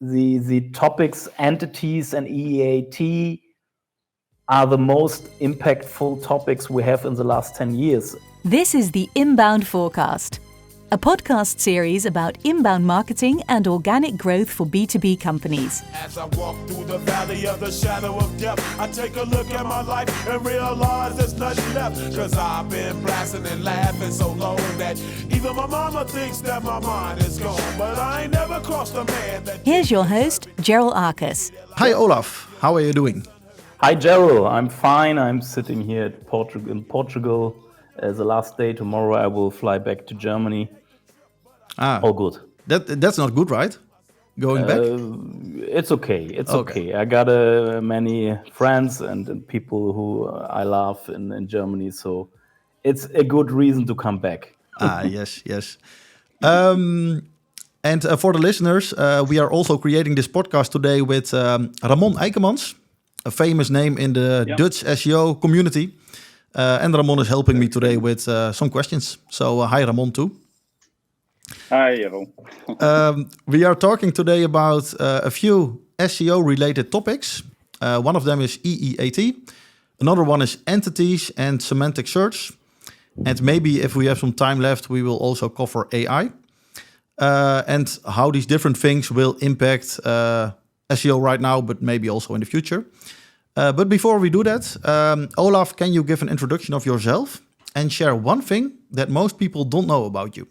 the topics, entities, and EAT are the most impactful topics we have in the last 10 years. This is the Inbound4Cast, a podcast series about inbound marketing and organic growth for B2B companies. As I walk through the valley of the shadow of death, I take a look at my life and realize there's nothing left. Cause I've been blasting and laughing so long that even my mama thinks that my mind is gone. But I ain't never crossed a man that... Here's your host, Gerald Arcus. Hi Olaf, how are you doing? Hi Gerald, I'm fine. I'm sitting here in Portugal. The last day, tomorrow I will fly back to Germany. All good. That's not good, right? Going back? It's okay. It's okay. I got many friends and people who I love in Germany, so it's a good reason to come back. Yes. And for the listeners, we are also creating this podcast today with Ramon Eikemans, a famous name in the Dutch SEO community. And Ramon is helping me today with some questions. So hi Ramon too. Hi, Jeroen. We are talking today about a few SEO-related topics. One of them is EEAT. Another one is entities and semantic search. And maybe if we have some time left, we will also cover AI. And how these different things will impact SEO right now, but maybe also in the future. But before we do that, Olaf, can you give an introduction of yourself and share one thing that most people don't know about you?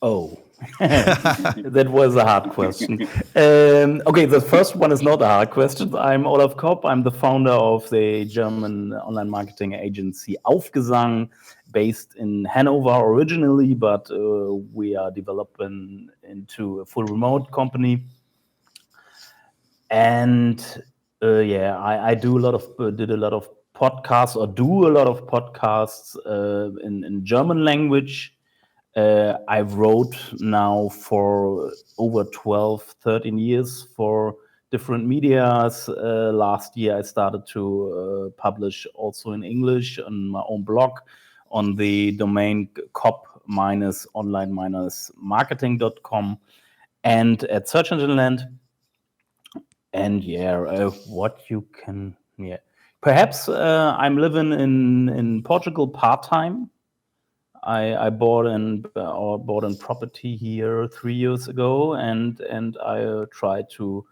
Oh, that was a hard question. Okay, the first one is not a hard question. I'm Olaf Kopp. I'm the founder of the German online marketing agency Aufgesang, based in Hanover originally, but we are developing into a full remote company. And I did a lot of podcasts in German language. I wrote now for over 13 years for different medias. Last year I started to publish also in English on my own blog on the domain cop-online-marketing.com and at Search Engine Land. And perhaps I'm living in Portugal part-time. I bought a property here 3 years ago, and I try to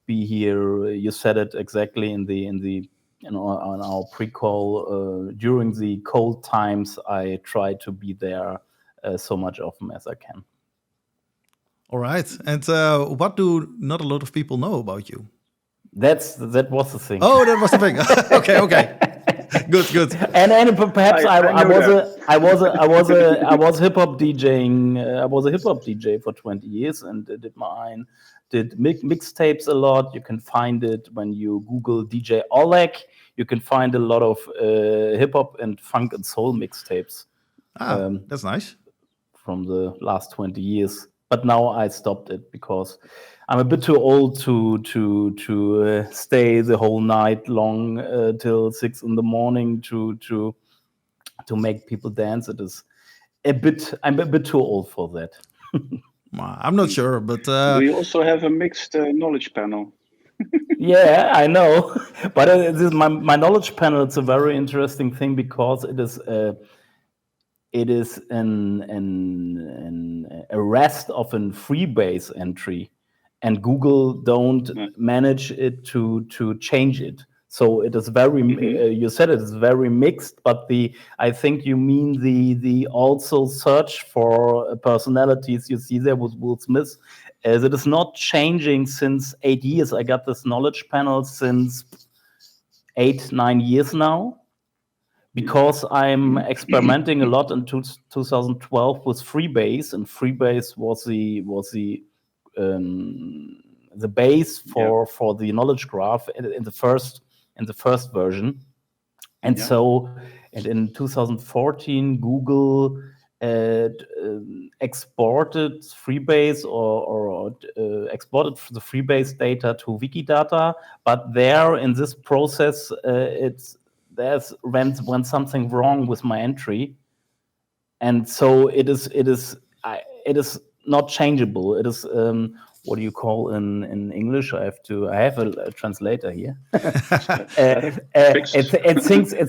be here. You said it exactly on our pre-call. During the cold times, I try to be there so much often as I can. All right. And what do not a lot of people know about you? That was the thing. Oh, that was the thing. Okay. Good. And perhaps I was a hip hop DJing. I was a hip hop DJ for 20 years and did mixtapes a lot. You can find it when you Google DJ Oleg. You can find a lot of hip hop and funk and soul mixtapes. That's nice. From the last 20 years. But now I stopped it because I'm a bit too old to stay the whole night long till 6 a.m. to make people dance. I'm a bit too old for that. I'm not sure, but we also have a mixed knowledge panel. Yeah, I know, but my knowledge panel. It's a very interesting thing because it is a rest of a Freebase entry, and Google don't manage it to change it. So it is very. You said it is very mixed, but I think you mean the also search for personalities you see there with Will Smith, as it is not changing since 8 years. I got this knowledge panel since 8-9 years now. Because I'm experimenting a lot in 2012 with Freebase, and Freebase was the base for the knowledge graph in the first version, and so in 2014 Google exported Freebase or exported the Freebase data to Wikidata, but there in this process went something wrong with my entry, and so it is not changeable. It is what do you call in English? I have a translator here. It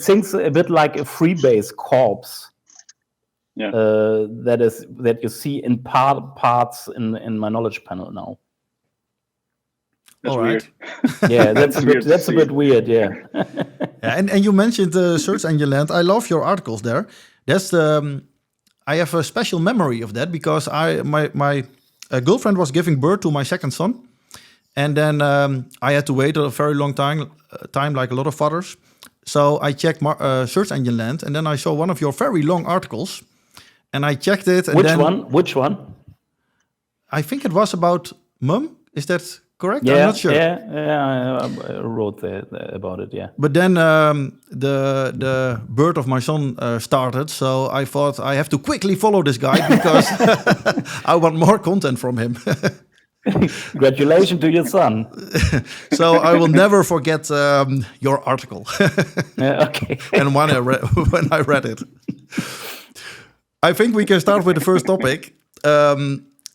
thinks a bit like a freebase corpse. Yeah. That you see in parts in my knowledge panel now. That's All right. weird. Yeah, that's a bit weird. Yeah. Yeah, and you mentioned Search Engine Land. I love your articles there. That's I have a special memory of that because my girlfriend was giving birth to my second son, and then I had to wait a very long time like a lot of fathers. So I checked Search Engine Land, and then I saw one of your very long articles, and I checked it. And Which one? I think it was about mum. Is that correct? Yeah, I'm not sure. Yeah, I wrote about it. Yeah. But then the birth of my son started, so I thought I have to quickly follow this guy because I want more content from him. Congratulations to your son. So I will never forget your article. Okay. And when I read it, I think we can start with the first topic: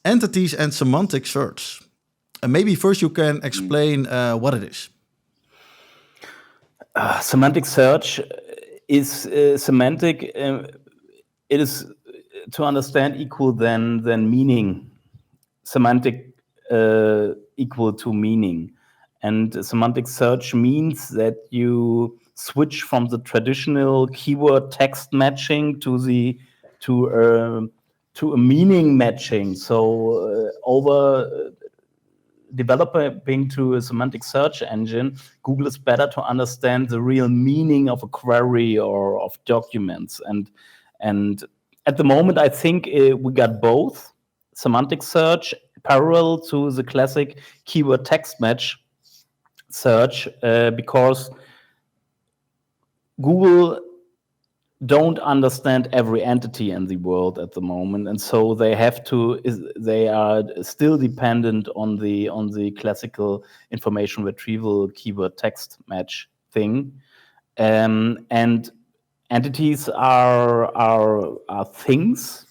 entities and semantic search. Maybe first you can explain what it is. Semantic search is semantic. It is to understand equal than meaning. Semantic equal to meaning, and semantic search means that you switch from the traditional keyword text matching to a meaning matching. So over developing to a semantic search engine, Google is better to understand the real meaning of a query or of documents. And at the moment, I think we got both semantic search parallel to the classic keyword text match search because Google don't understand every entity in the world at the moment, and so they are still dependent on the classical information retrieval keyword text match thing, and entities are things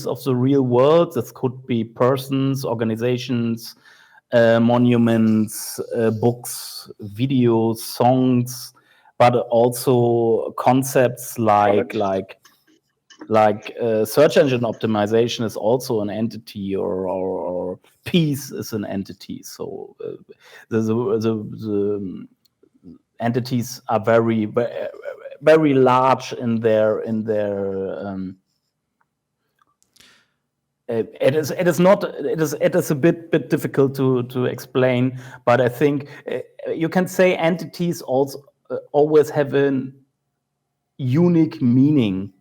of the real world. This could be persons, organizations, monuments, books, videos, songs, but also concepts like search engine optimization is also an entity, or peace is an entity. So the entities are very, very large in their. It is a bit difficult to explain, but I think you can say entities also always have a unique meaning.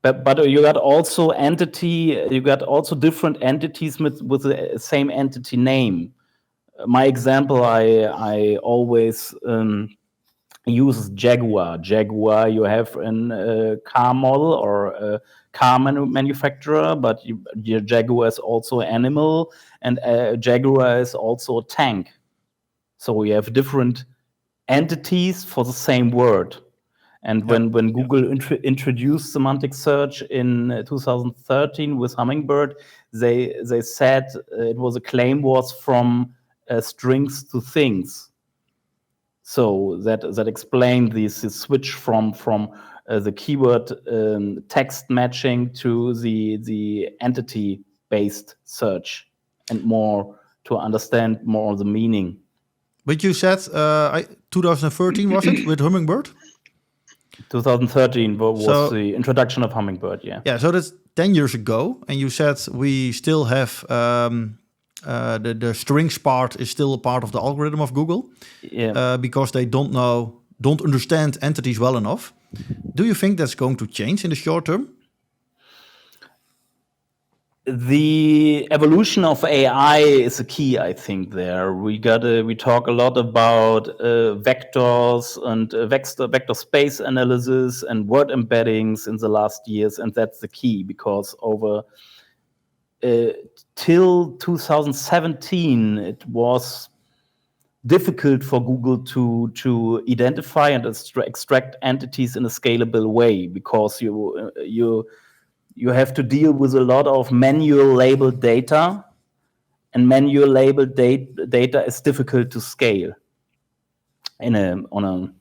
But you got also different entities with the same entity name. My example, I always use Jaguar. Jaguar, you have a car model or a car manufacturer, but your Jaguar is also an animal, and Jaguar is also a tank. So we have different entities for the same word. And when Google introduced semantic search in 2013 with Hummingbird, they said a claim was from strings to things. So that explained this switch from the keyword text matching to the entity-based search, and more to understand more of the meaning. But you said 2013 was it with Hummingbird? 2013 was the introduction of Hummingbird. Yeah. Yeah. So that's 10 years ago, and you said we still have the strings part is still a part of the algorithm of Google. Yeah. Because they don't understand entities well enough. Do you think that's going to change in the short term? The evolution of AI is a key, I think. There we talk a lot about vectors and vector space analysis and word embeddings in the last years, and that's the key, because over till 2017 it was difficult for Google to identify and extract entities in a scalable way, because you have to deal with a lot of manual labeled data, and manual labeled data is difficult to scale on a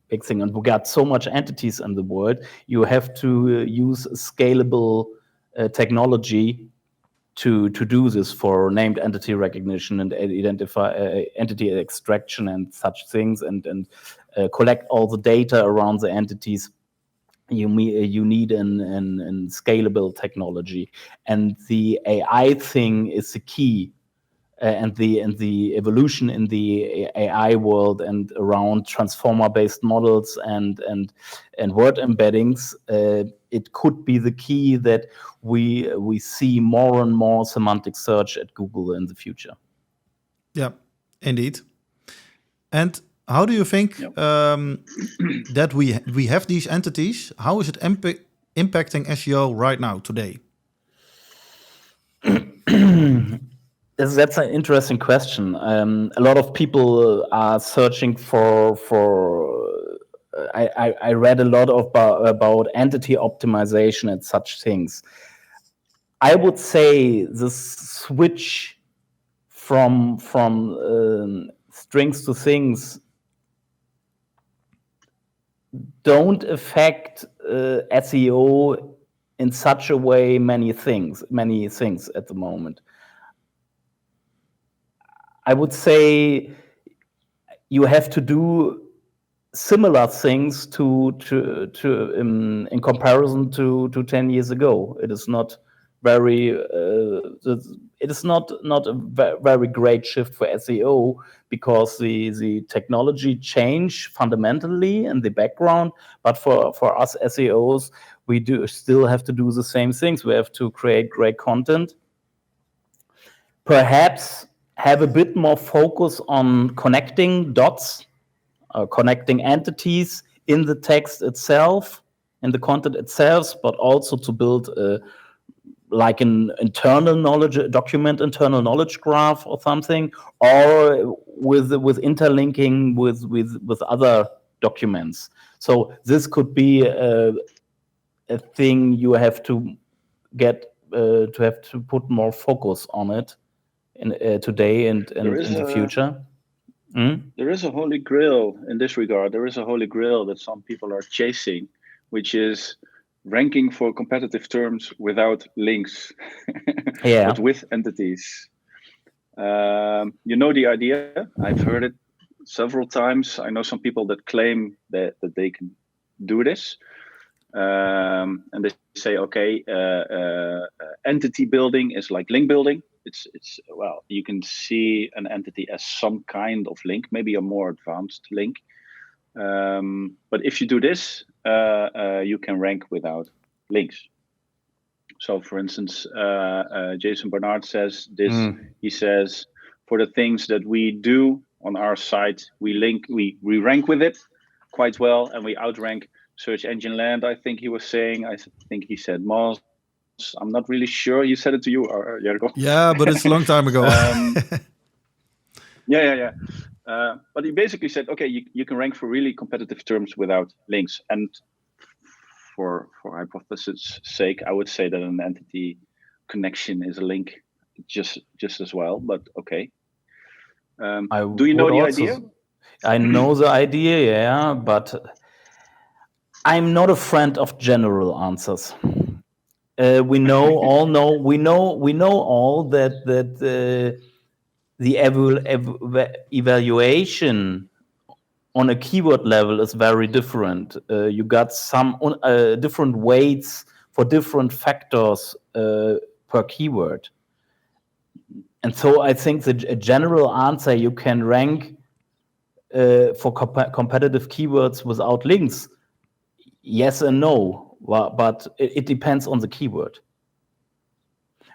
big thing. And we got so much entities in the world, you have to use scalable technology to do this for named entity recognition and identify entity extraction and such things, and collect all the data around the entities. You need an scalable technology, and the AI thing is the key. And the evolution in the AI world and around transformer-based models and word embeddings, it could be the key that we see more and more semantic search at Google in the future. Yeah, indeed. And how do you think that we have these entities? How is it impacting SEO right now, today? That's an interesting question. A lot of people are searching for. I read a lot about entity optimization and such things. I would say the switch from strings to things don't affect SEO in such a way. Many things at the moment. I would say you have to do similar things in comparison to 10 years ago. It is not very not a very great shift for SEO, because the technology changed fundamentally in the background. But for us SEOs, we still have to do the same things. We have to create great content. Perhaps have a bit more focus on connecting dots, connecting entities in the text itself, in the content itself, but also to build like an internal knowledge internal knowledge graph or something, or with interlinking with other documents. So this could be a thing you have to get to put more focus on it today and in the future. There is a holy grail in this regard. There is a holy grail that some people are chasing, which is ranking for competitive terms without links, but with entities. You know the idea. I've heard it several times. I know some people that claim that they can do this. And they say, okay, entity building is like link building. It's well, you can see an entity as some kind of link, maybe a more advanced link. But if you do this, you can rank without links. So, for instance, Jason Barnard says this. He says, for the things that we do on our site, we rank with it quite well, and we outrank search engine land. I think he was saying. I think he said Moz. I'm not really sure. You said it to you, Jörgo. Yeah, but it's a long time ago. Yeah. But he basically said, okay, you can rank for really competitive terms without links. And for hypothesis sake, I would say that an entity connection is a link just as well. But okay. Do you know the idea? I know the idea, yeah, but I'm not a friend of general answers. We know all that the evaluation on a keyword level is very different. You got some different weights for different factors per keyword. And so I think a general answer, you can rank for competitive keywords without links. Yes and no. But it depends on the keyword.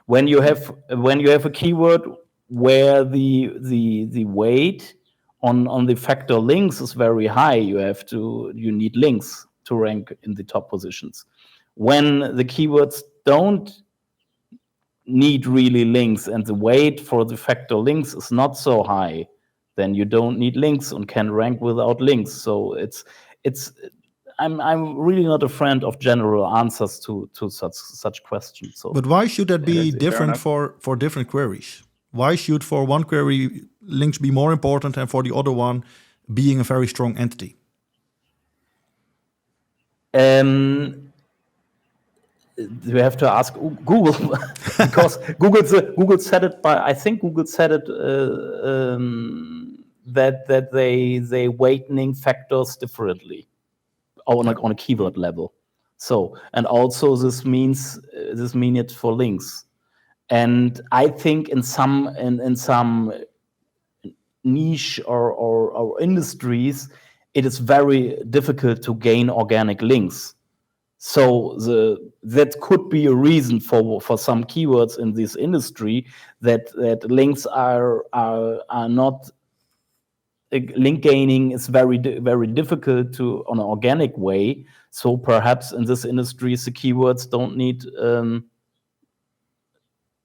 When you have a keyword where the weight on the factor links is very high, you need links to rank in the top positions. When the keywords don't need really links and the weight for the factor links is not so high, then you don't need links and can rank without links. So it's I'm really not a friend of general answers to such questions. So, but why should that be different for different queries? why should for one query links be more important and for the other one being a very strong entity? You have to ask Google because Google said it. I think Google said it that they weighting factors differently on a keyword level. So, and also this means it for links. And I think in some niche or industries, it is very difficult to gain organic links. So that could be a reason for some keywords in this industry that links are not. Link gaining is very difficult to on an organic way. So perhaps in this industry, the keywords don't need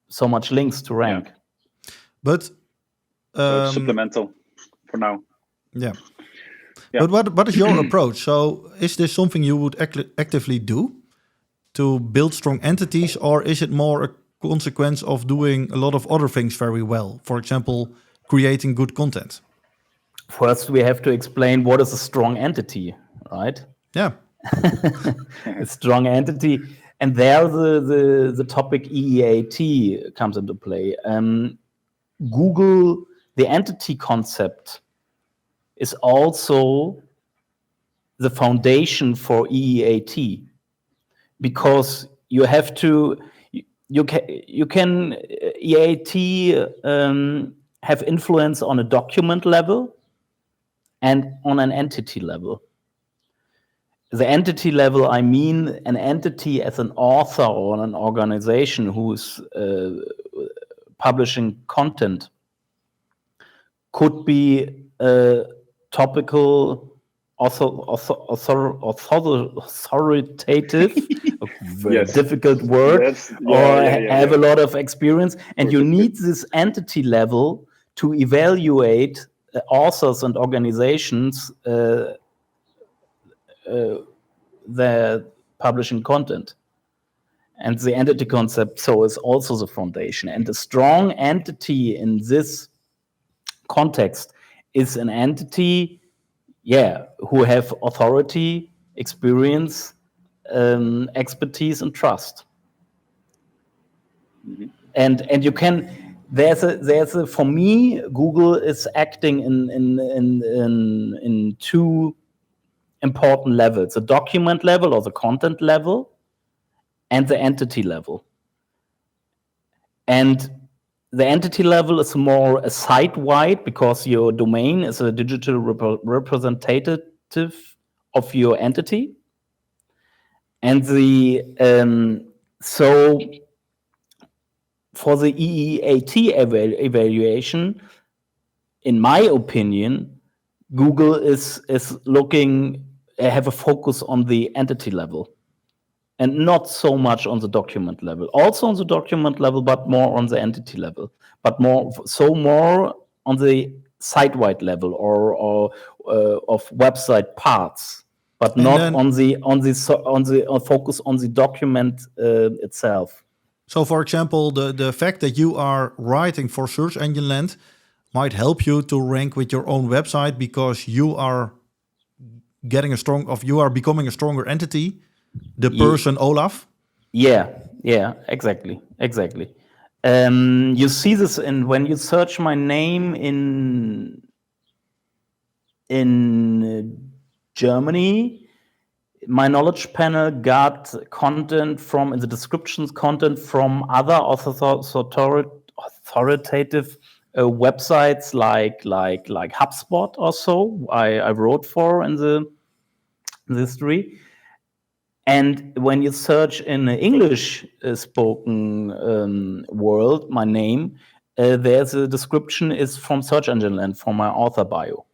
so much links to rank. Yeah. But so it's supplemental for now. Yeah. But what is your approach? So is this something you would actively do to build strong entities, or is it more a consequence of doing a lot of other things very well? For example, creating good content. First, we have to explain what is a strong entity, right? Yeah. A strong entity. And there the topic EEAT comes into play. Google, the entity concept is also the foundation for EEAT, because you have to, you can EEAT have influence on a document level and on an entity level. The entity level, I mean an entity as an author or an organization who's publishing content, could be topical, authoritative, very difficult word, have a lot of experience, and you need this entity level to evaluate authors and organizations that publishing content. And the entity concept is also the foundation. And a strong entity in this context is an entity, who have authority, experience, expertise, and trust. Mm-hmm. And you can. There's a for me, Google is acting in two important levels: the document level or the content level, and the entity level. And the entity level is more a site-wide, because your domain is a digital representative of your entity. And the so for the EEAT evaluation, in my opinion, Google is looking, have a focus on the entity level and not so much on the document level. Also on the document level, but more on the entity level, but more on the site-wide level or of website parts, but not on the focus on the document itself. So, for example, the fact that you are writing for search engine land might help you to rank with your own website, because you are becoming a stronger entity, the person Olaf. Yeah, exactly. You see this when you search my name in Germany. My knowledge panel got content in the descriptions, content from other authoritative websites like HubSpot or so. I wrote for in the history. And when you search in the English spoken world, my name, there's a description is from Search Engine Land for my author bio.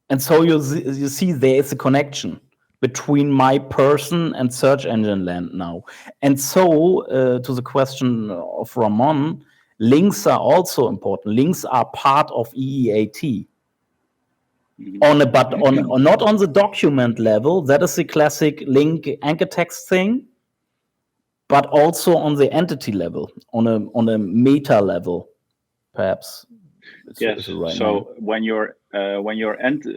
And so you see there is a connection between my person and Search Engine Land now. And so to the question of Ramon, links are also important. Links are part of EEAT. But not on the document level. That is the classic link anchor text thing, but also on the entity level, on a meta level. perhaps. Yes. Is the right So name. when you're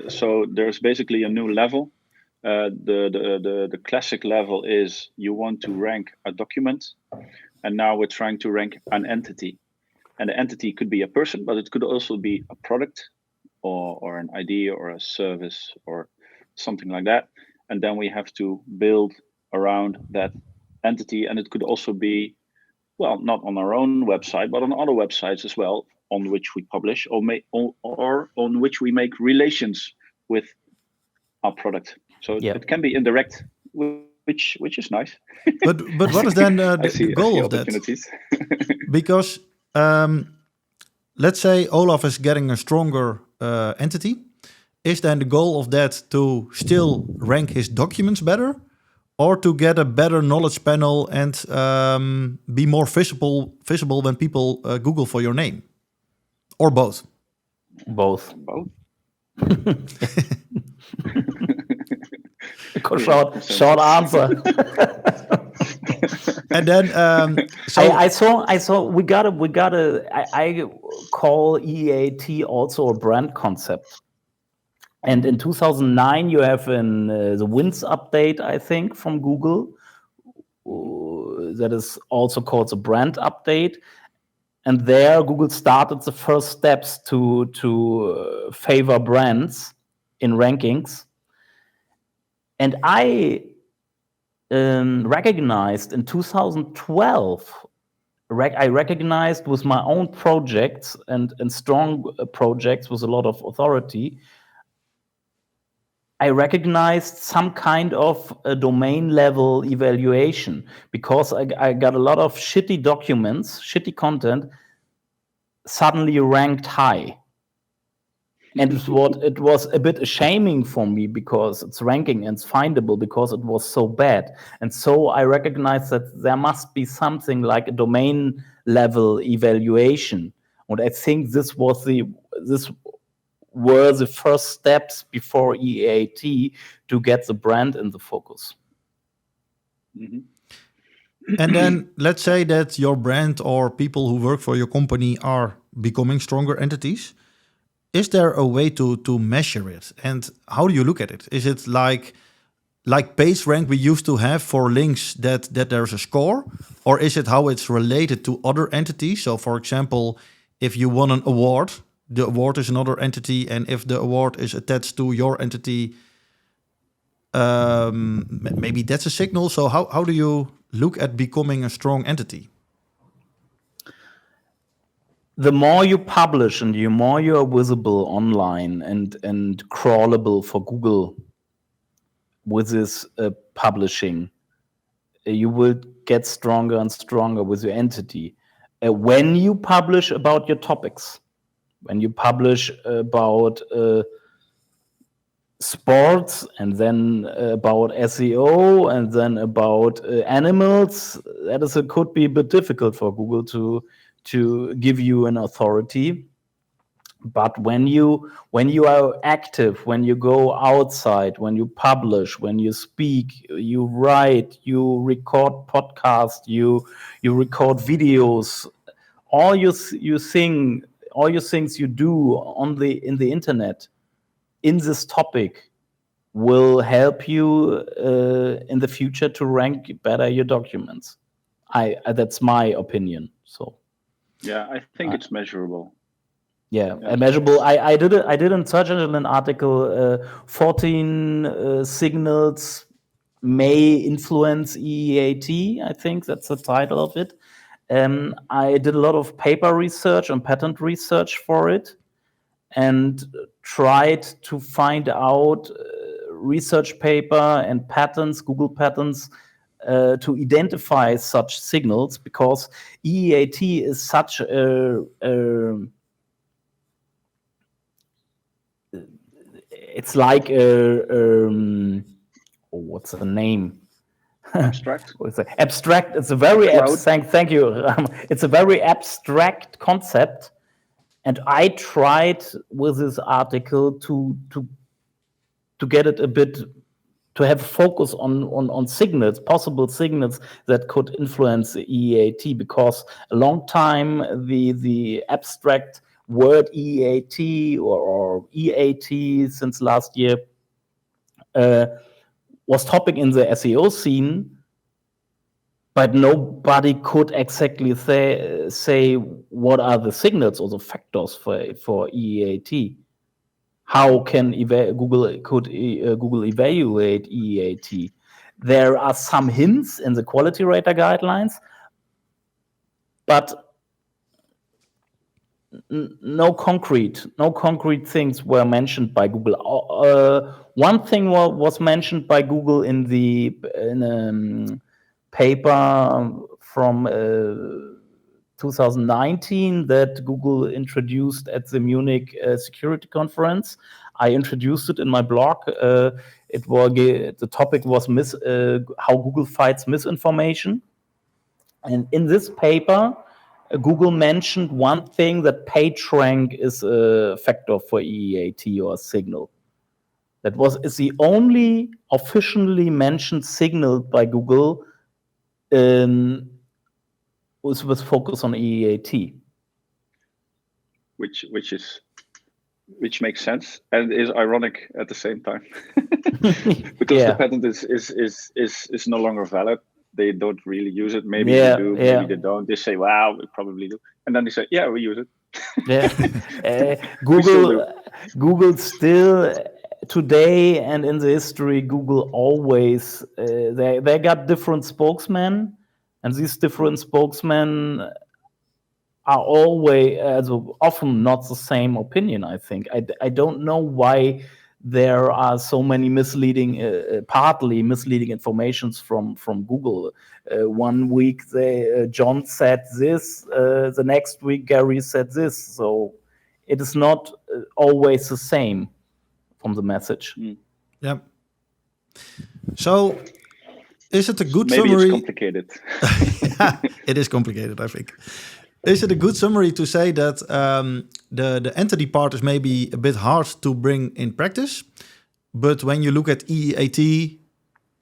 so there's basically a new level. The classic level is you want to rank a document, and now we're trying to rank an entity. And the entity could be a person, but it could also be a product or an idea or a service or something like that. And then we have to build around that entity. And it could also be, well, not on our own website, but on other websites as well, on which we publish or on which we make relations with our product. So it can be indirect, which is nice. But what is then the goal of that? Because let's say Olaf is getting a stronger entity. Is then the goal of that to still rank his documents better, or to get a better knowledge panel and be more visible when people Google for your name, or both? Both. Short answer. And then so I saw we gotta I call EAT also a brand concept. And in 2009 you have the Wins update, I think, from Google, that is also called the brand update. And there Google started the first steps to favor brands in rankings. And I recognized in 2012, I recognized with my own projects and strong projects with a lot of authority, I recognized some kind of a domain level evaluation, because I got a lot of shitty documents, shitty content, suddenly ranked high. And it was a bit shaming for me, because it's ranking and it's findable because it was so bad. And so I recognized that there must be something like a domain level evaluation. And I think this were the first steps before EAT to get the brand in the focus. Mm-hmm. And then let's say that your brand or people who work for your company are becoming stronger entities. Is there a way to measure it? And how do you look at it? Is it like PageRank we used to have for links that there's a score? Or is it how it's related to other entities? So for example, if you won an award, the award is another entity. And if the award is attached to your entity, maybe that's a signal. So how do you look at becoming a strong entity? The more you publish and the more you are visible online and crawlable for Google with this publishing, you will get stronger and stronger with your entity. When you publish about your topics, when you publish about sports, and then about SEO, and then about animals, could be a bit difficult for Google to give you an authority. But when you are active, when you go outside, when you publish, when you speak, you write, you record podcasts, you record videos, all you things you do in the internet in this topic will help you in the future to rank better your documents. That's my opinion. So yeah, I think it's measurable. Yeah, measurable. I did in Search Engine an article, 14 signals may influence EAT. I think that's the title of it. I did a lot of paper research and patent research for it, and tried to find out research paper and patents, Google patents, to identify such signals, because EAT is such it's like what's the name? Abstract. Abstract. It's a very abstract. Thank you. It's a very abstract concept, and I tried with this article to get it a bit to have focus on signals, possible signals that could influence the EAT, because a long time the abstract word EAT or EAT since last year was topic in the SEO scene, but nobody could exactly say what are the signals or the factors for EAT. How can Google evaluate EAT? There are some hints in the quality rater guidelines, but no concrete things were mentioned by Google. One thing was mentioned by Google in a paper from 2019 that Google introduced at the Munich security conference. I introduced it in my blog. The topic was how Google fights misinformation. And in this paper, Google mentioned one thing, that PageRank is a factor for EAT or signal. Is the only officially mentioned signal by Google with focus on EAT. Which makes sense and is ironic at the same time. Because the patent is no longer valid. They don't really use it. Maybe they do, maybe they don't. They say, wow, we probably do. And then they say, yeah, we use it. Google still today and in the history, Google always, they got different spokesmen, and these different spokesmen are always often not the same opinion, I think. I don't know why there are so many partly misleading informations from Google. 1 week John said this, the next week Gary said this. So it is not always the same from the message. Yeah. So is it a good Maybe summary? It's complicated. It is complicated, I think. Is it a good summary to say that the entity part is maybe a bit hard to bring in practice, but when you look at EAT,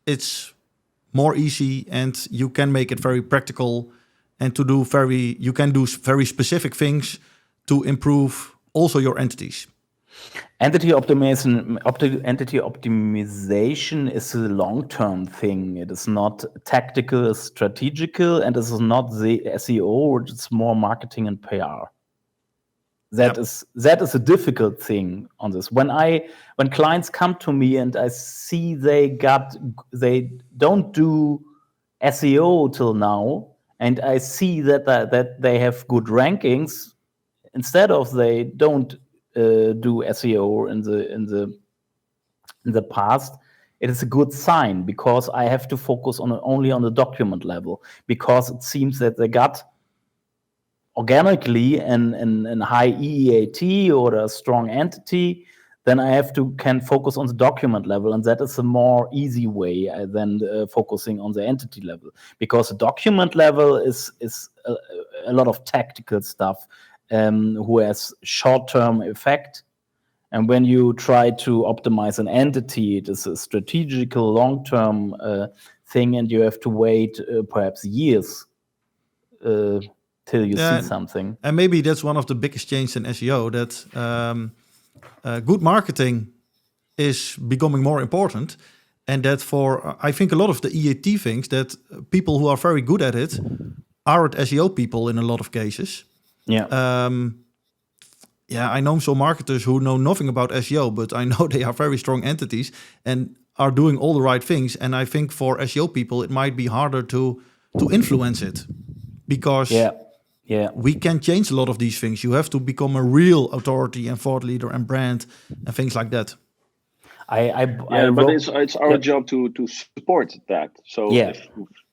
it's more easy and you can make it very practical, and you can do very specific things to improve also your entities? Entity optimization is a long-term thing. It is not tactical, it's strategical, and this is not the SEO. It's more marketing and PR. That is a difficult thing on this. When clients come to me and I see they don't do SEO till now, and I see that they have good rankings, instead of they don't do SEO in the past, it is a good sign, because I have to focus only on the document level, because it seems that they got organically and high EAT or a strong entity. Then I can focus on the document level, and that is a more easy way than focusing on the entity level, because the document level is a lot of tactical stuff. Who has short-term effect, and when you try to optimize an entity, it is a strategical long-term thing, and you have to wait perhaps years till you see something. And maybe that's one of the biggest changes in SEO, that good marketing is becoming more important, and that for I think a lot of the EAT things, that people who are very good at it aren't SEO people in a lot of cases. I know some marketers who know nothing about SEO, but I know they are very strong entities and are doing all the right things. And I think for SEO people, it might be harder to influence it, because we can change a lot of these things. You have to become a real authority and thought leader and brand and things like that. But it's our job to support that. So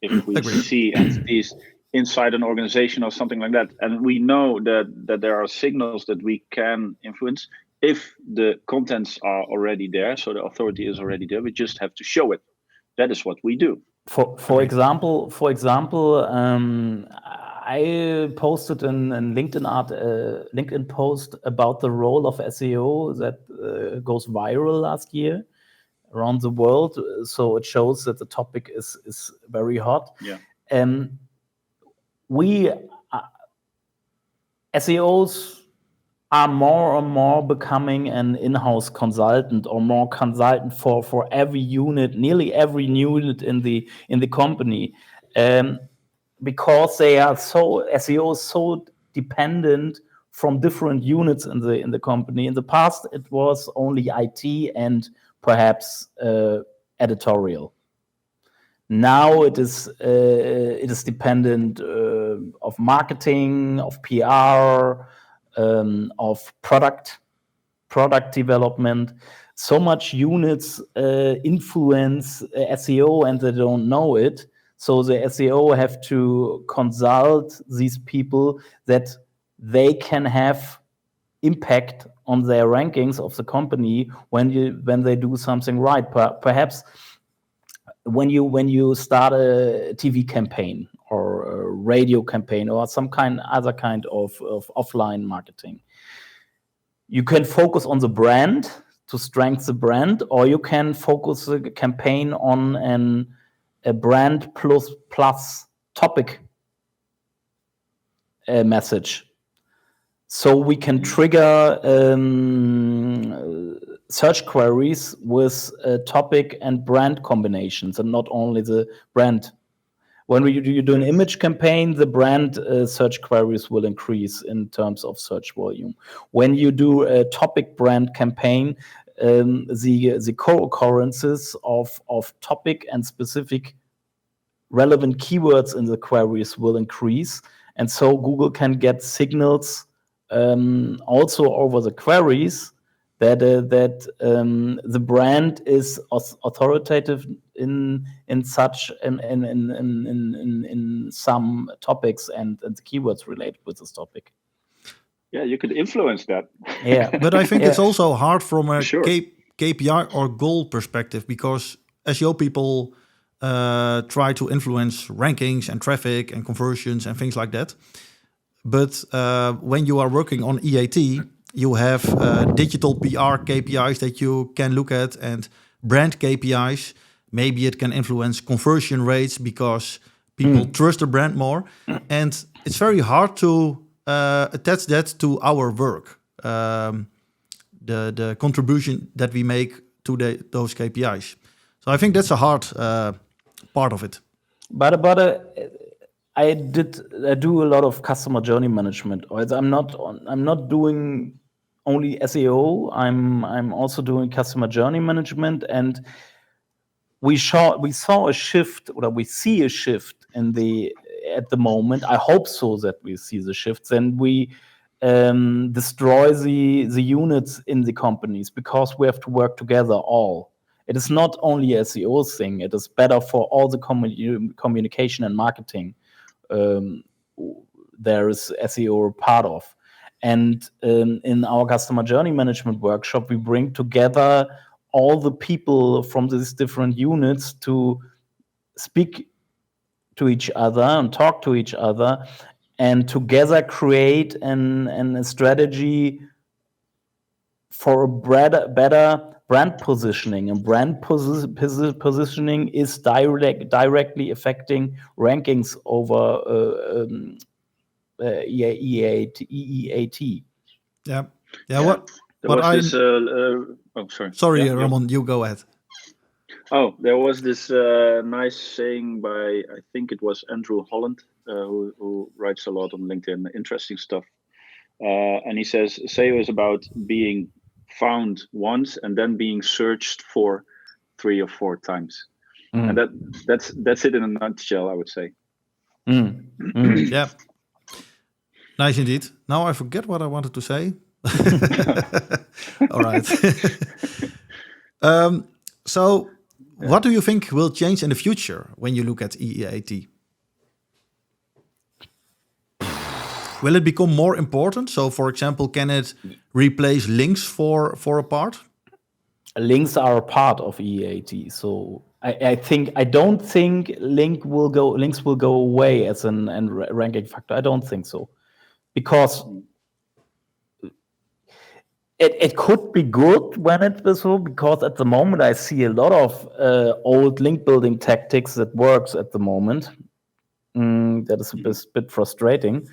if we see entities inside an organization or something like that, and we know that there are signals that we can influence, if the contents are already there, so the authority is already there, we just have to show it. That is what we do. For example, I posted a LinkedIn post about the role of SEO that goes viral last year. around the world. So it shows that the topic is very hot. Yeah. We SEOs are more and more becoming an in-house consultant or more consultant for every unit, nearly every unit in the company, because they are SEO is so dependent from different units in the company. In the past, it was only IT and perhaps editorial. Now it is dependent of marketing, of PR, of product development. So much units influence SEO and they don't know it. So the SEO have to consult these people that they can have impact on their rankings of the company when they do something right. Perhaps when you start a TV campaign or a radio campaign or some other kind of offline marketing, you can focus on the brand to strengthen the brand, or you can focus the campaign on a brand plus topic message. So we can trigger search queries with topic and brand combinations, and not only the brand. When you do an image campaign, the brand search queries will increase in terms of search volume. When you do a topic brand campaign, the co-occurrences of topic and specific relevant keywords in the queries will increase. And so Google can get signals also over the queries that the brand is authoritative in some topics and the keywords related with this topic. Yeah, you could influence that. Yeah, but I think it's also hard from a Sure. KPI or goal perspective, because SEO people try to influence rankings and traffic and conversions and things like that. But when you are working on EAT, you have digital PR KPIs that you can look at and brand KPIs. Maybe it can influence conversion rates because people trust the brand more. And it's very hard to attach that to our work, the contribution that we make to those KPIs. So I think that's a hard part of it. But I do a lot of customer journey management. I'm not doing only SEO. I'm also doing customer journey management, and we saw a shift, or we see a shift at the moment. I hope so that we see the shifts, and we destroy the units in the companies, because we have to work together all. It is not only a SEO thing. It is better for all the communication and marketing. There is SEO part of. And in our customer journey management workshop, we bring together all the people from these different units to speak to each other and talk to each other, and together create a strategy for a better brand positioning. And brand positioning is directly affecting rankings over EEAT. Yeah. Sorry, Ramon, you go ahead. Oh, there was this nice saying by, I think it was Andrew Holland, who writes a lot on LinkedIn, interesting stuff. And he says, SEO is about being found once and then being searched for 3 or 4 times. And that's it in a nutshell, I would say. Yeah. Nice indeed. Now I forget what I wanted to say. All right. So what do you think will change in the future when you look at EEAT? Will it become more important? So, for example, can it replace links for a part? Links are a part of EEAT. So I don't think links will go away as a ranking factor. I don't think so, because It could be good when it was so, because at the moment I see a lot of old link building tactics that works at the moment. That is a bit frustrating.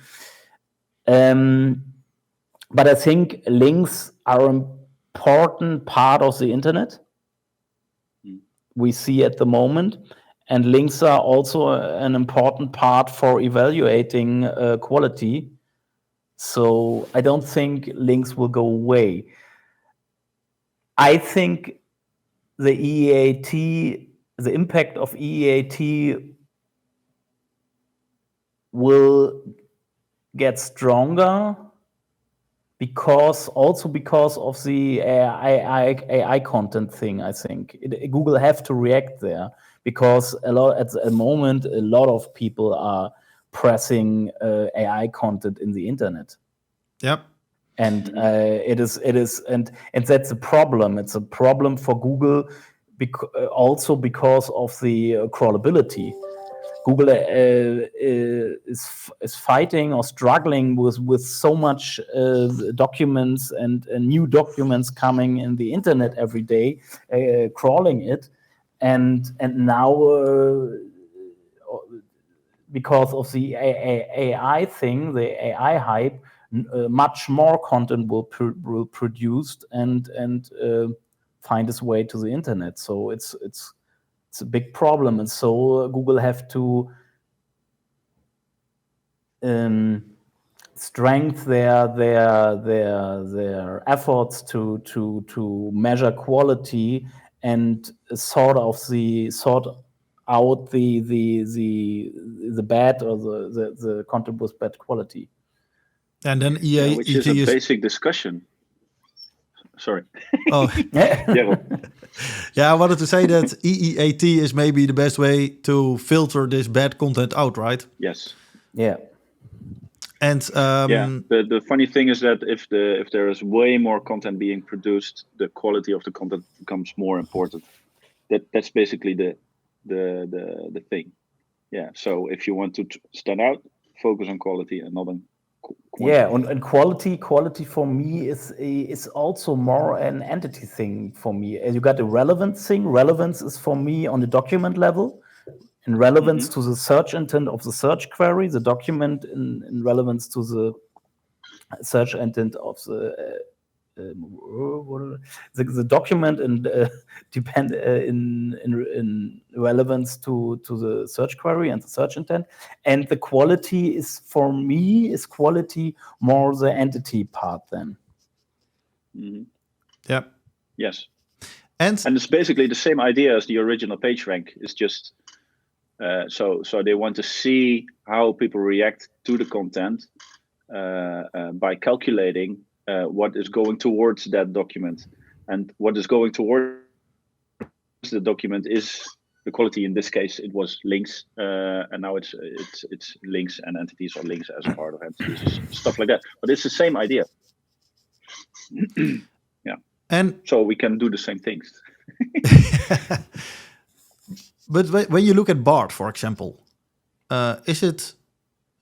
But I think links are an important part of the internet. We see at the moment, and links are also an important part for evaluating quality. So I don't think links will go away. I think the impact of EEAT will get stronger because of the AI content thing. I think Google have to react there, because at the moment a lot of people are pressing AI content in the internet. Yep. And it is, and that's a problem. It's a problem for Google, also because of the crawlability. Google is fighting or struggling with so much documents and new documents coming in the internet every day, crawling it, and now because of the AI thing, the AI hype, much more content will produced and find its way to the internet. So it's a big problem, and so Google have to strengthen their efforts to measure quality and sort out the bad or the content with bad quality. And then which is a basic discussion. Sorry. Oh, yeah. I wanted to say that EEAT is maybe the best way to filter this bad content out, right? Yes. Yeah. And the funny thing is that if there is way more content being produced, the quality of the content becomes more important. That's basically the thing. Yeah. So if you want to stand out, focus on quality and not on quantity. Yeah, and quality for me is also more an entity thing for me. You got a relevance thing. Relevance is for me on the document level, in relevance to the search intent of the search query, the document in relevance to the search intent of the document, and depend in relevance to the search query and the search intent. And the quality is, for me, quality more the entity part then. Yeah. Yes. And it's basically the same idea as the original PageRank. It's just so they want to see how people react to the content by calculating what is going towards that document, and what is going towards the document is the quality. In this case, it was links, and now it's links and entities, or links as part of entities, stuff like that. But it's the same idea. Yeah, and so we can do the same things. But when you look at BART, for example, is it?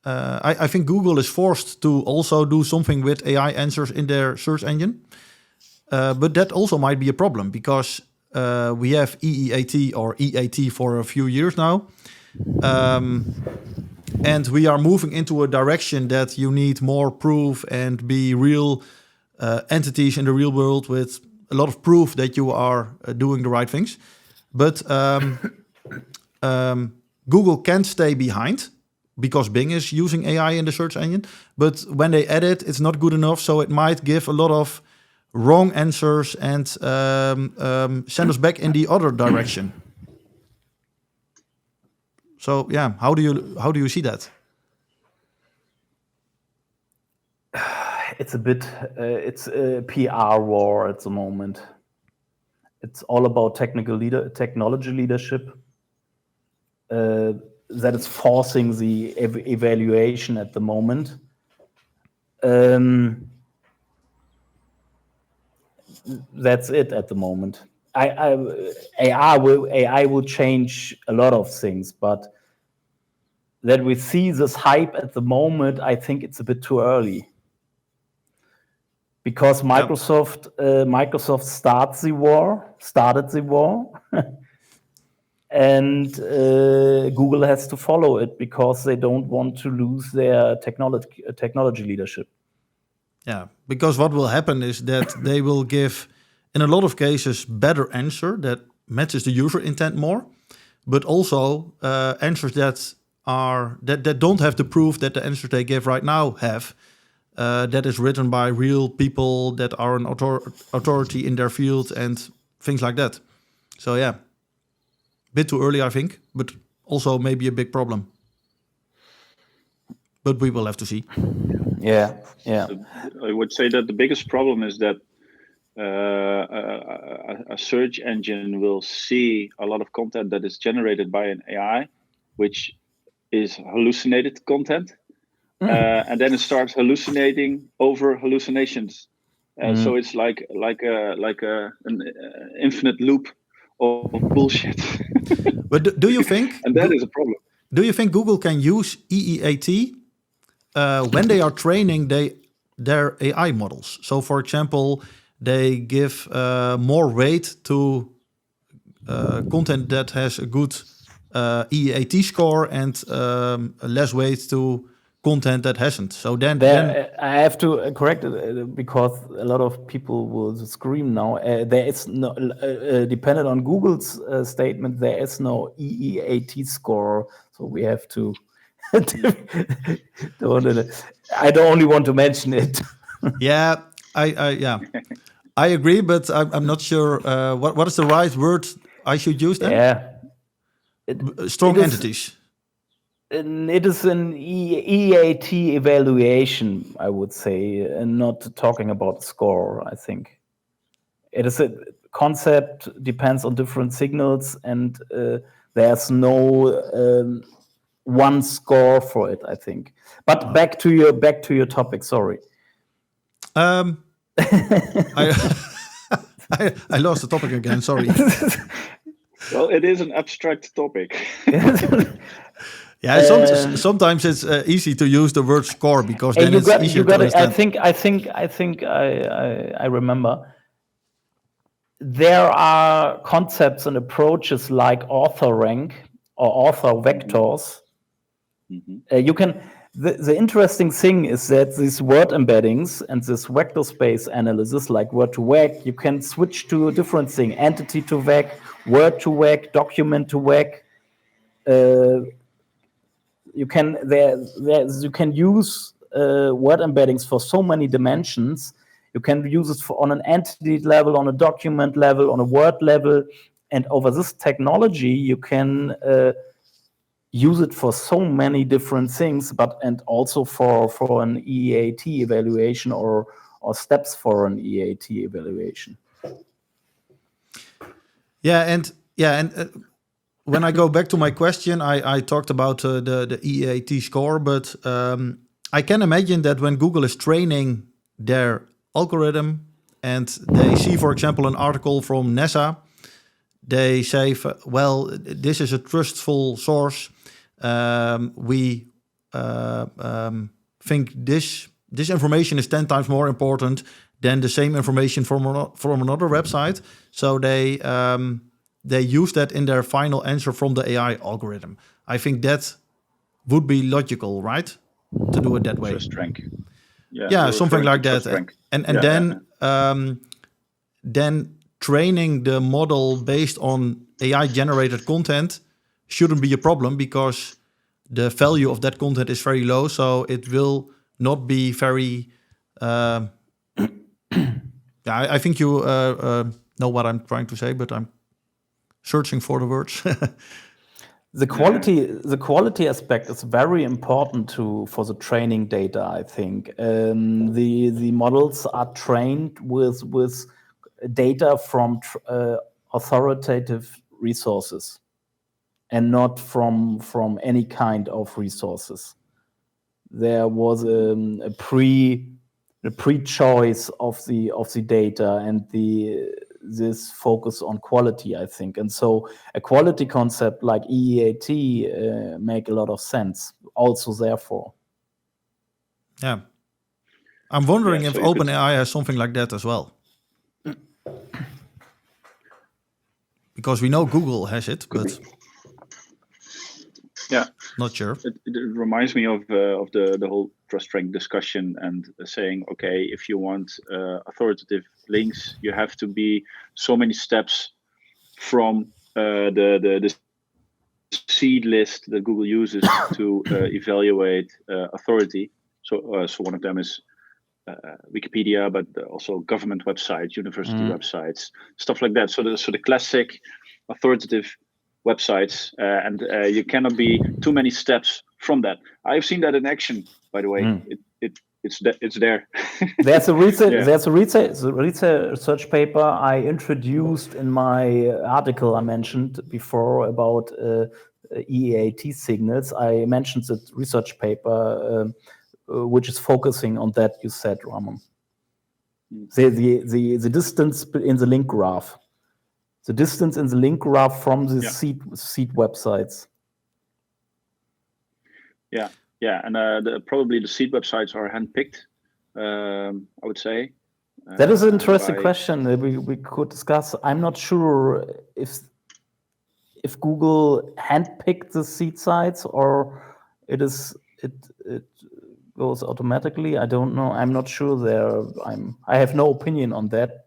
I think Google is forced to also do something with AI answers in their search engine. But that also might be a problem, because we have EEAT or EAT for a few years now. And we are moving into a direction that you need more proof and be real entities in the real world with a lot of proof that you are doing the right things. But Google can't stay behind, because Bing is using AI in the search engine. But when they add it, it's not good enough. So it might give a lot of wrong answers and send us back in the other direction. So yeah, how do you see that? It's a bit it's a PR war at the moment. It's all about technology leadership that is forcing the evaluation at the moment. That's it at the moment. AI will change a lot of things, but that we see this hype at the moment, I think it's a bit too early. because Microsoft started the war, and Google has to follow it because they don't want to lose their technology leadership. Yeah, because what will happen is that they will give, in a lot of cases, better answer that matches the user intent more, but also answers that don't have the proof that the answers they give right now have. That is written by real people that are an authority in their field and things like that. So yeah, bit too early, I think, but also maybe a big problem. But we will have to see. Yeah. I would say that the biggest problem is that a search engine will see a lot of content that is generated by an AI, which is hallucinated content, and then it starts hallucinating over hallucinations. So it's like an infinite loop of bullshit. But do you think? And that is a problem. Do you think Google can use EEAT when they are training their AI models? So, for example, they give more weight to content that has a good EEAT score and less weight to content that hasn't. So then I have to correct it because a lot of people will scream now. There is no, dependent on Google's statement, there is no EEAT score. So we have to. I don't only want to mention it. Yeah, I agree, but I'm not sure what is the right word I should use then. Yeah, strong entities. It is an EAT evaluation, I would say, and not talking about score. I think it is a concept, depends on different signals, and there's no one score for it, I think. But back to your topic. Sorry. I lost the topic again. Sorry. Well, it is an abstract topic. Yeah, sometimes it's easy to use the word score because then it's easier to understand. I think I remember. There are concepts and approaches like author rank or author vectors. You can. The interesting thing is that these word embeddings and this vector space analysis, like word to vec, you can switch to a different thing: entity to vec, word to vec, document to vec. You can use word embeddings for so many dimensions. You can use it on an entity level, on a document level, on a word level, and over this technology, you can use it for so many different things, and also for an EAT evaluation or steps for an EAT evaluation. And when I go back to my question, I talked about the EAT score, but I can imagine that when Google is training their algorithm and they see, for example, an article from NASA, they say, well, this is a trustful source. We think this information is 10 times more important than the same information from another website. So they use that in their final answer from the AI algorithm. I think that would be logical, right? To do it that way. Trust rank. Yeah, something like that. And then training the model based on AI generated content shouldn't be a problem because the value of that content is very low. So it will not be very. I think you know what I'm trying to say, but I'm searching for the words. The quality aspect is very important for the training data. I think the models are trained with data from authoritative resources, and not from any kind of resources. There was a pre-choice of the data and this focus on quality, I think. And so a quality concept like EEAT make a lot of sense also therefore. Yeah. I'm wondering if so OpenAI has something like that as well. Because we know Google has it, but not sure. It reminds me of the whole trust rank discussion and saying, okay, if you want authoritative links, you have to be so many steps from the seed list that Google uses to evaluate authority. So one of them is Wikipedia, but also government websites, university websites, stuff like that. So the classic authoritative websites, and you cannot be too many steps from that. I've seen that in action, by the way. It's there. There's a research paper I introduced in my article I mentioned before about EAT signals. I mentioned the research paper which is focusing on that. You said, Ramon, the distance in the link graph, the distance in the link graph from the seed websites. Yeah, and probably the seed websites are handpicked, I would say. That is an interesting question that we could discuss. I'm not sure if Google handpicked the seed sites or it goes automatically. I don't know. I'm not sure there. I have no opinion on that.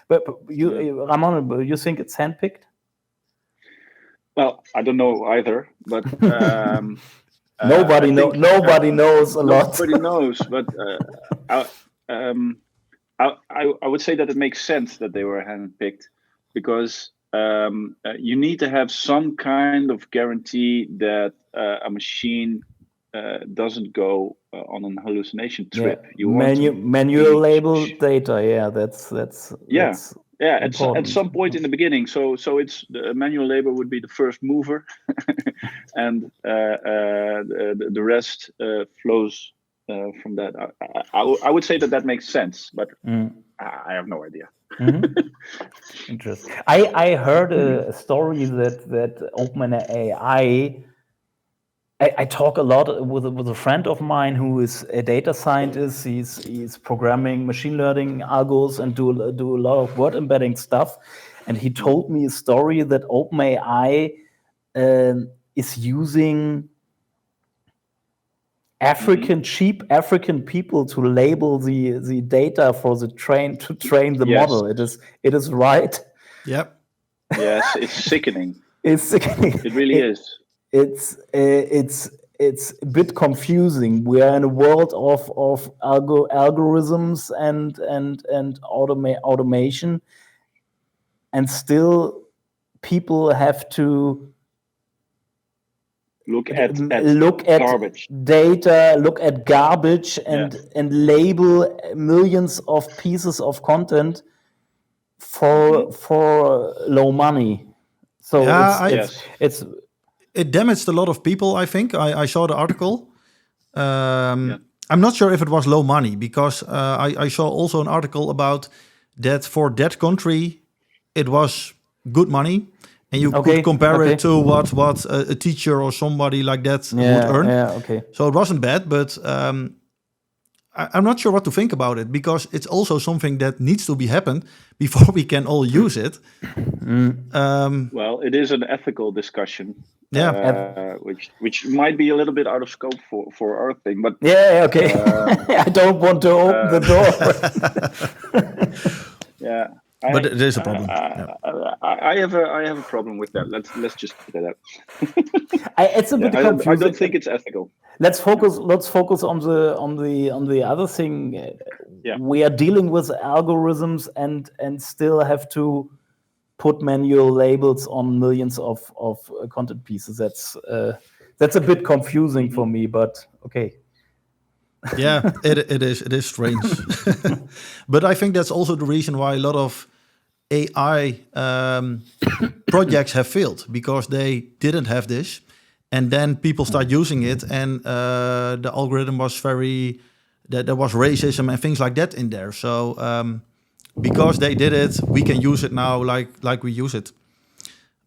But you, Ramon, you think it's handpicked? Well, I don't know either, but nobody knows a lot. Nobody knows, but I would say that it makes sense that they were handpicked because you need to have some kind of guarantee that a machine doesn't go on an hallucination trip. Yeah. You manual label data. Yeah, that's at some point in the beginning. So it's the manual label would be the first mover, and the rest flows from that. I would say that makes sense, but I have no idea. Interesting. I heard a story that OpenAI. I talk a lot with a friend of mine who is a data scientist. He's programming machine learning algos and do a lot of word embedding stuff. And he told me a story that OpenAI is using cheap African people to label the data for to train the model. It is right. Yep. Yes, it's sickening. It's sickening. It really is. It's a bit confusing. We are in a world of algorithms and automation, and still people have to look at garbage data, look at garbage, and label millions of pieces of content for low money. So it damaged a lot of people, I think. I saw the article. I'm not sure if it was low money because I saw also an article about that for that country, it was good money. And you could compare it to what a teacher or somebody like that would earn. Yeah, okay. So it wasn't bad, but I'm not sure what to think about it because it's also something that needs to be happened before we can all use it. Well, it is an ethical discussion. Which might be a little bit out of scope for our thing, but I don't want to open the door. But it is a problem. I have a problem with that. Let's just put that out. It's a bit confusing. I don't think it's ethical. Let's focus on the other thing. We are dealing with algorithms and still have to put manual labels on millions of content pieces. That's a bit confusing for me, but okay. Yeah, it is strange. But I think that's also the reason why a lot of AI projects have failed because they didn't have this, and then people start using it, and the algorithm was there was racism and things like that in there. So because they did it, we can use it now like we use it.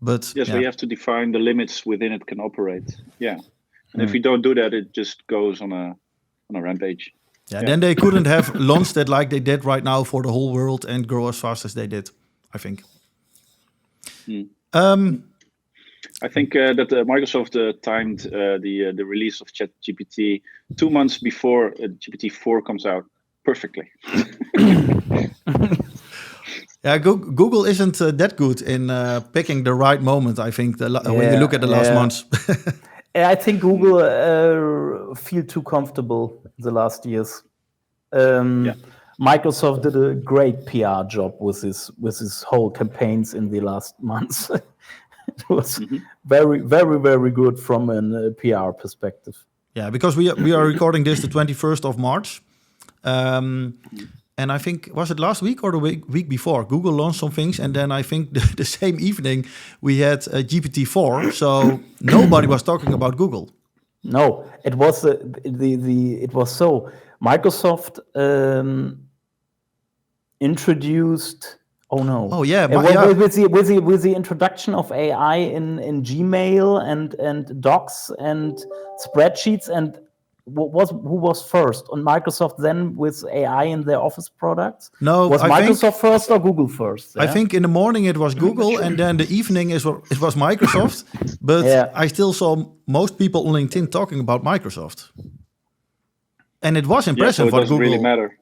But we have to define the limits within it can operate. Yeah, and if we don't do that, it just goes on a rampage. Yeah, then they couldn't have launched it like they did right now for the whole world and grow as fast as they did, I think. I think that Microsoft timed the release of ChatGPT 2 months before GPT-4 comes out perfectly. Yeah, Google isn't that good in picking the right moment, I think, when you look at the last months. I think Google feel too comfortable in the last years. Microsoft did a great PR job with his whole campaigns in the last months. It was very, very, very good from a PR perspective. Yeah, because we are recording this the 21st of March. And I think, was it last week or the week before? Google launched some things, and then I think the same evening we had GPT-4. So nobody was talking about Google. No, it was it was so Microsoft introduced. Oh no! Oh yeah, with the introduction of AI in Gmail and Docs and spreadsheets, and who was first on Microsoft then with AI in their Office products? No, was Microsoft first or Google first? Yeah? I think in the morning it was Google, and then the evening it was Microsoft. But I still saw most people on LinkedIn talking about Microsoft, and it was impressive. So it doesn't really matter.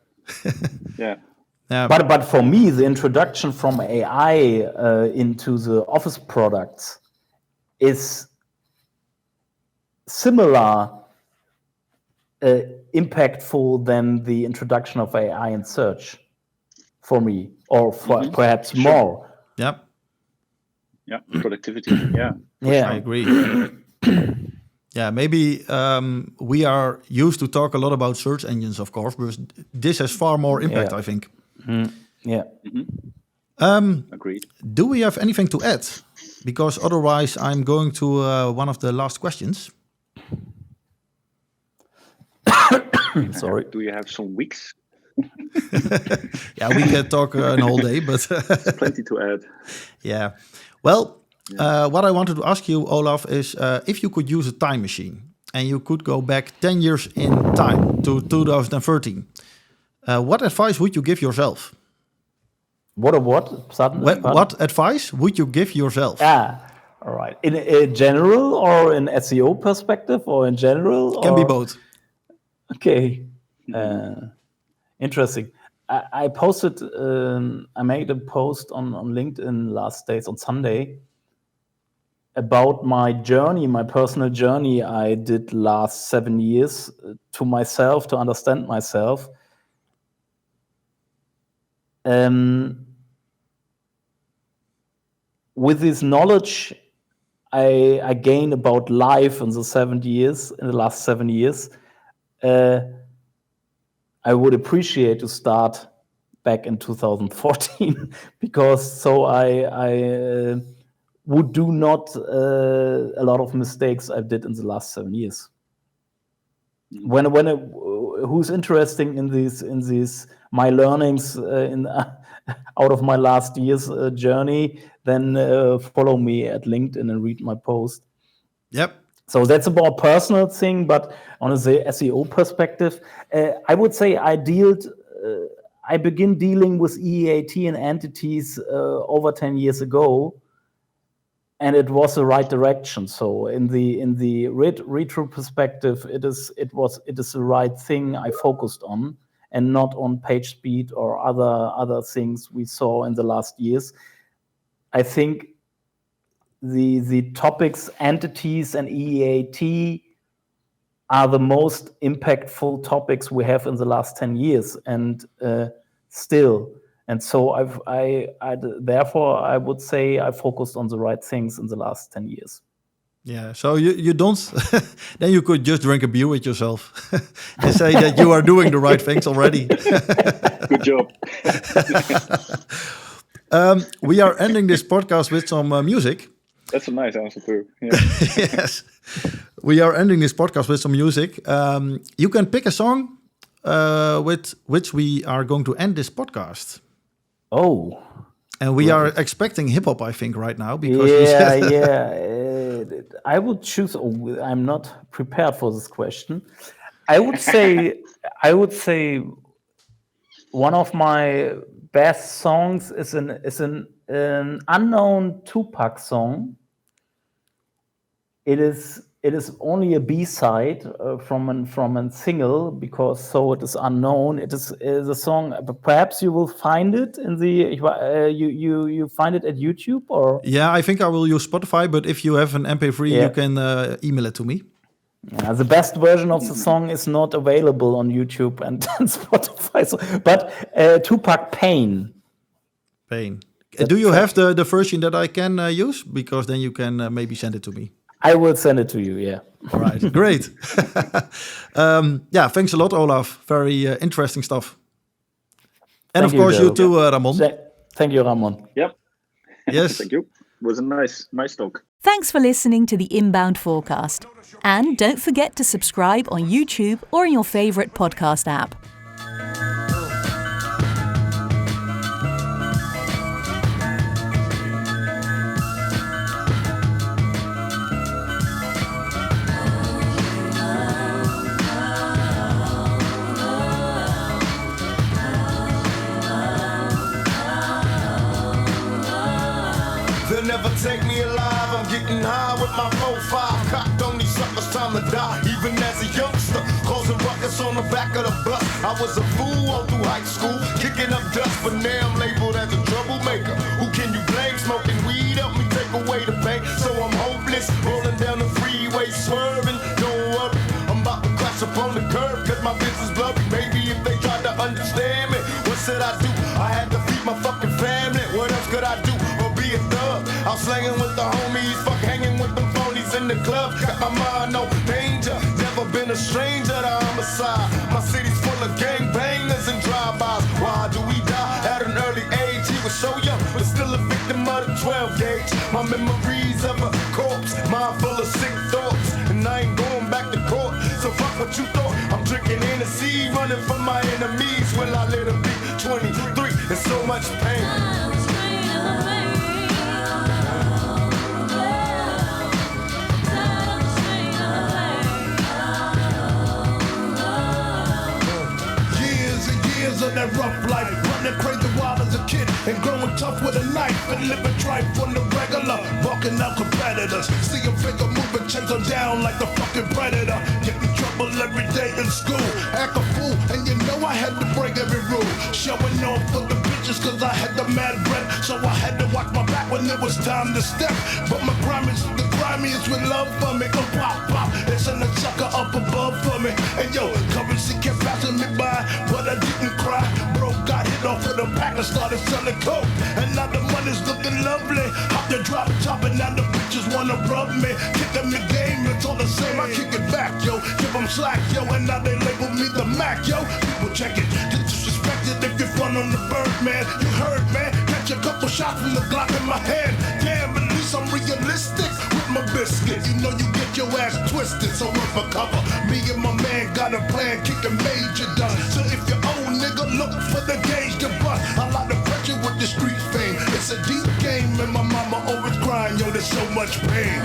Yeah. Yeah. But for me, the introduction from AI into the Office products is similar impactful than the introduction of AI in search for me, or perhaps more. Yeah. Yeah, productivity. Yeah. Yeah, I agree. Yeah, maybe we are used to talk a lot about search engines, of course, but this has far more impact, I think. Yeah. Agreed. Do we have anything to add? Because otherwise, I'm going to one of the last questions. Sorry. Do you have some weeks? Yeah, we can talk a whole day, but plenty to add. Yeah. Well, what I wanted to ask you, Olaf, is if you could use a time machine and you could go back 10 years in time to 2013, what advice would you give yourself? What advice would you give yourself? All right. In general or in SEO perspective or in general? Can be both. Okay. Interesting. I posted, I made a post on LinkedIn last days on Sunday about my journey, my personal journey I did last 7 years to myself, to understand myself. With this knowledge I gained about life in the last 7 years, I would appreciate to start back in 2014 because so I would do not a lot of mistakes I did in the last 7 years. When who's interested in these my learnings out of my last year's journey, then follow me at LinkedIn and read my post. Yep. So that's a more personal thing, but on a SEO perspective, I would say I began dealing with EAT and entities over 10 years ago, and it was the right direction. So in the retro perspective, it is the right thing I focused on, and not on page speed or other things we saw in the last years. I think the topics, entities, and EAT are the most impactful topics we have in the last 10 years, and still. And so therefore, I would say I focused on the right things in the last 10 years. Yeah, so you don't, then you could just drink a beer with yourself and say that you are doing the right things already. Good job. We are ending this podcast with some music. That's a nice answer too. Yeah. Yes. We are ending this podcast with some music. You can pick a song with which we are going to end this podcast. Oh. And we are expecting hip-hop, I think, right now. Because I would choose, I'm not prepared for this question. I would say one of my best songs is an unknown Tupac song. It is only a B-side from a single, because so it is unknown. It is a song. Perhaps you will find it in the you find it at YouTube, or I think I will use Spotify. But if you have an MP3, you can email it to me. The best version of the song is not available on YouTube and Spotify. But Tupac Pain. Do you have the version that I can use? Because then you can maybe send it to me. I will send it to you, yeah. All right, great. Thanks a lot, Olaf. Very interesting stuff. And of course, you too, Ramon. Thank you, Ramon. Yep. Yes. Thank you. It was a nice talk. Thanks for listening to the Inbound4Cast. And don't forget to subscribe on YouTube or in your favorite podcast app. Never take me alive, I'm getting high with my 4-5 cocked on these suckers, time to die. Even as a youngster, causing ruckus on the back of the bus. I was a fool all through high school, kicking up dust, but now I'm labeled as a troublemaker. Who can you blame? Smoking weed help me take away the pain. So I'm hopeless, rolling down the freeway, swerving. Don't worry, I'm about to crash up on the curb, cause my business blurry. Maybe if they tried to understand me, what should I do? I had to feed my fucking family, what else could I do? A thug. I'm slanging with the homies, fuck hanging with them phonies in the club. Got my mind no danger, never been a stranger to homicide. My city's full of gangbangers and drive-bys. Why do we die at an early age? He was so young, but still a victim of the 12 gauge. My memories of a corpse, mind full of sick thoughts, and I ain't going back to court. So fuck what you thought. I'm drinking Hennessy, running from my enemies. Will I let it be 23 and so much pain? Of that rough life, running crazy wild as a kid and growing tough with a knife and living tripe on the regular, walking out competitors. See a figure moving, chase them down like the fucking predator. Get in trouble every day in school, act a fool, and you know I had to break every rule. Showing off for the bitches cause I had the mad breath, so I had to watch my back when it was time to step. But my crime is the grimiest with love for me. Go pop pop, it's in the sucker up above for me. And yo, currency kept passing me by, but I didn't cry. Bro got hit off with a pack and started selling coke, and now the money's looking lovely. Hop the drop top and now the bitches wanna rub me. Kick them the game, it's all the same. I kick it back, yo, give them slack, yo, and now they label me the Mac, yo. People check it, get disrespected if you front on the bird, man. You heard, man, catch a couple shots from the Glock in my hand. Damn, at least I'm realistic with my biscuit. You know you get your ass twisted, so run for cover. Me and my man got a plan, kicking major done. So if you're old nigga, look for the gauge to bust. I like the pressure with the street fame. It's a deep game, and my mama always crying, yo, there's so much pain.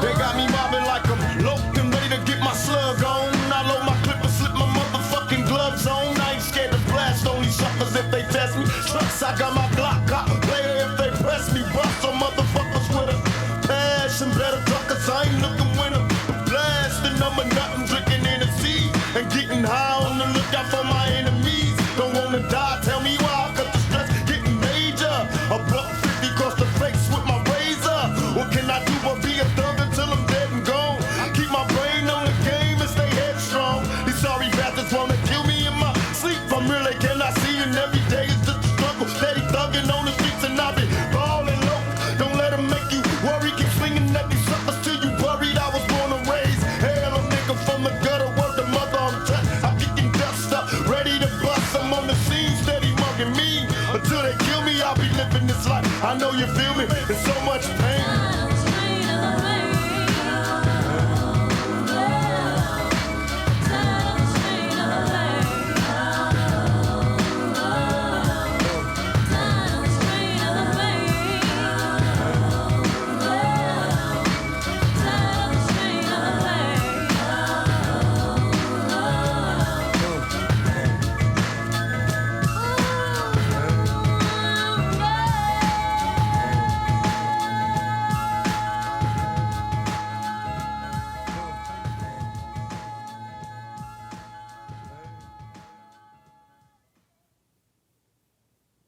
They got me mobbing like I'm loped and ready to get my slug on. I load my clip and slip my motherfucking gloves on. I ain't scared to blast on these suckers if they test me. Trucks, I got my Glock, cop player if they press me. Bust some motherfuckers with a passion, better truckers, I ain't looking with a blasting. I'm a nothing, drinking Hennessy and getting high on the lookout for my enemies. Don't wanna die, tell me why, cause the stress getting major. A buck 50 across the face with my razor. What can I do but be a thug until I'm dead and gone? Keep my brain on the game and stay headstrong. These sorry bastards wanna kill me in my sleep. I'm really cannot see, and every day is just a struggle. Steady thugging on the streets and I be ballin' low. Don't let them make you worry, keep swinging at these suckers till you worried. I was born and raised hell, a nigga from the gutter, word the mother I'm touched. I'm kicking dust up, ready to bust. I'm on the scene, steady mugging me. Until they kill me, I'll be living this life. I know you feel me, there's so much pain.